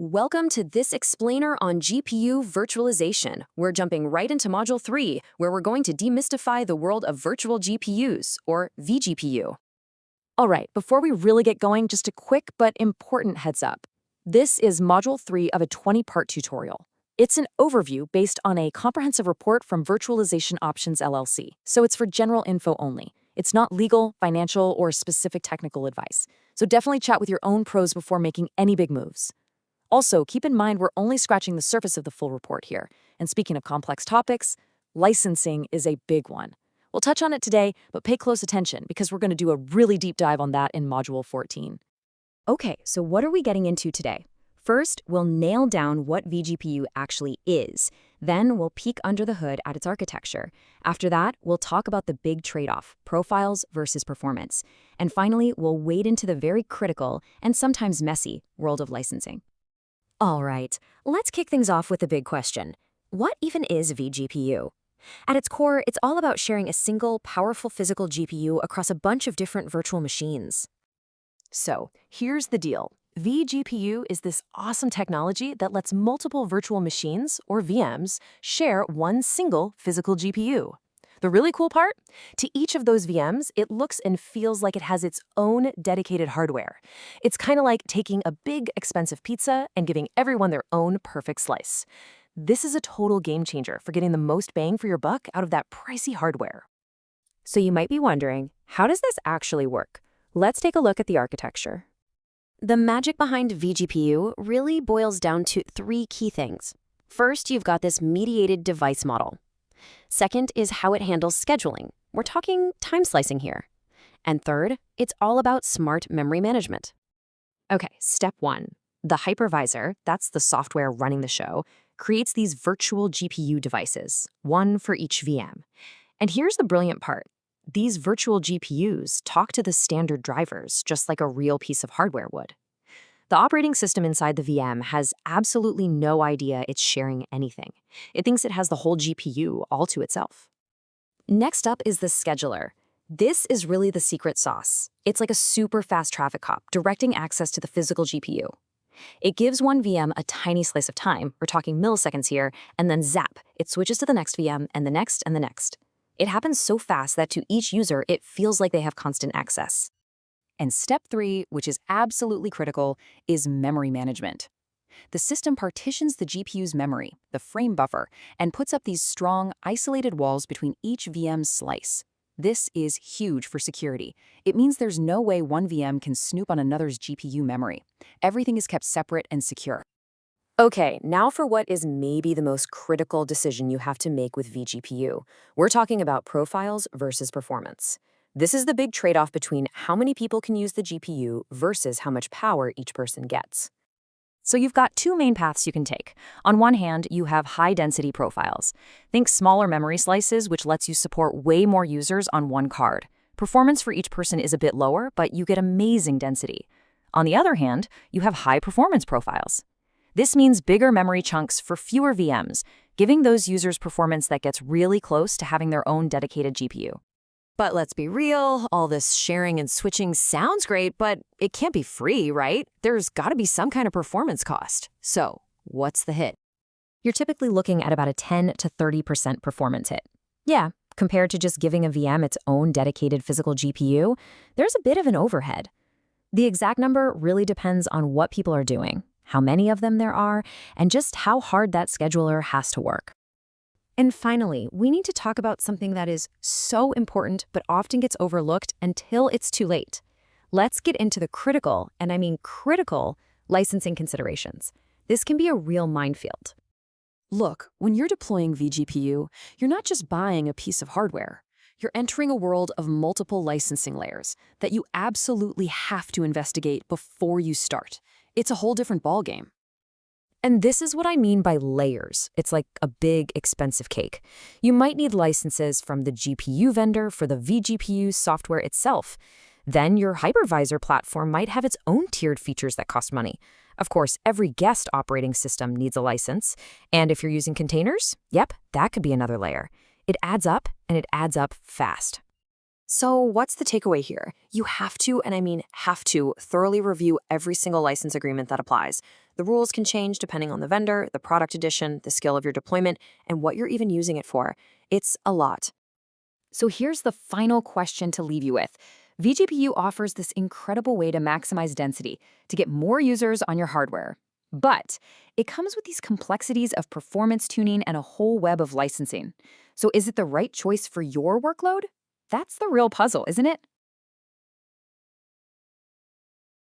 Welcome to this explainer on GPU virtualization. We're jumping right into Module 3, where we're going to demystify the world of virtual GPUs, or vGPU. All right, before we really get going, just a quick but important heads up. This is Module 3 of a 20-part tutorial. It's an overview based on a comprehensive report from Virtualization Options LLC, so it's for general info only. It's not legal, financial, or specific technical advice, so definitely chat with your own pros before making any big moves. Also, keep in mind we're only scratching the surface of the full report here. And speaking of complex topics, licensing is a big one. We'll touch on it today, but pay close attention because we're going to do a really deep dive on that in Module 14. Okay, so what are we getting into today? First, we'll nail down what vGPU actually is. Then we'll peek under the hood at its architecture. After that, we'll talk about the big trade-off, profiles versus performance. And finally, we'll wade into the very critical and sometimes messy world of licensing. All right, let's kick things off with a big question. What even is vGPU? At its core, it's all about sharing a single, powerful physical GPU across a bunch of different virtual machines. So, here's the deal. vGPU is this awesome technology that lets multiple virtual machines, or VMs, share one single physical GPU. The really cool part? To each of those VMs, it looks and feels like it has its own dedicated hardware. It's kind of like taking a big, expensive pizza and giving everyone their own perfect slice. This is a total game changer for getting the most bang for your buck out of that pricey hardware. So you might be wondering, how does this actually work? Let's take a look at the architecture. The magic behind vGPU really boils down to three key things. First, you've got this mediated device model. Second is how it handles scheduling. We're talking time slicing here. And third, it's all about smart memory management. Okay, step one. The hypervisor, that's the software running the show, creates these virtual GPU devices, one for each VM. And here's the brilliant part. These virtual GPUs talk to the standard drivers just like a real piece of hardware would. The operating system inside the VM has absolutely no idea it's sharing anything. It thinks it has the whole GPU all to itself. Next up is the scheduler. This is really the secret sauce. It's like a super fast traffic cop directing access to the physical GPU. It gives one VM a tiny slice of time, we're talking milliseconds here, and then zap, it switches to the next VM and the next and the next. It happens so fast that to each user, it feels like they have constant access. And step 3, which is absolutely critical, is memory management. The system partitions the GPU's memory, the frame buffer, and puts up these strong, isolated walls between each VM slice. This is huge for security. It means there's no way one VM can snoop on another's GPU memory. Everything is kept separate and secure. Okay, now for what is maybe the most critical decision you have to make with vGPU. We're talking about profiles versus performance. This is the big trade-off between how many people can use the GPU versus how much power each person gets. So you've got two main paths you can take. On one hand, you have high-density profiles. Think smaller memory slices, which lets you support way more users on one card. Performance for each person is a bit lower, but you get amazing density. On the other hand, you have high-performance profiles. This means bigger memory chunks for fewer VMs, giving those users performance that gets really close to having their own dedicated GPU. But let's be real, all this sharing and switching sounds great, but it can't be free, right? There's got to be some kind of performance cost. So, what's the hit? You're typically looking at about a 10 to 30% performance hit. Yeah, compared to just giving a VM its own dedicated physical GPU, there's a bit of an overhead. The exact number really depends on what people are doing, how many of them there are, and just how hard that scheduler has to work. And finally, we need to talk about something that is so important but often gets overlooked until it's too late. Let's get into the critical, and I mean critical, licensing considerations. This can be a real minefield. Look, when you're deploying vGPU, you're not just buying a piece of hardware. You're entering a world of multiple licensing layers that you absolutely have to investigate before you start. It's a whole different ballgame. And this is what I mean by layers. It's like a big, expensive cake. You might need licenses from the GPU vendor for the vGPU software itself. Then your hypervisor platform might have its own tiered features that cost money. Of course, every guest operating system needs a license. And if you're using containers, yep, that could be another layer. It adds up, and it adds up fast. So what's the takeaway here? You have to, and I mean have to, thoroughly review every single license agreement that applies. The rules can change depending on the vendor, the product edition, the scale of your deployment, and what you're even using it for. It's a lot. So here's the final question to leave you with. vGPU offers this incredible way to maximize density, to get more users on your hardware. But it comes with these complexities of performance tuning and a whole web of licensing. So is it the right choice for your workload? That's the real puzzle, isn't it?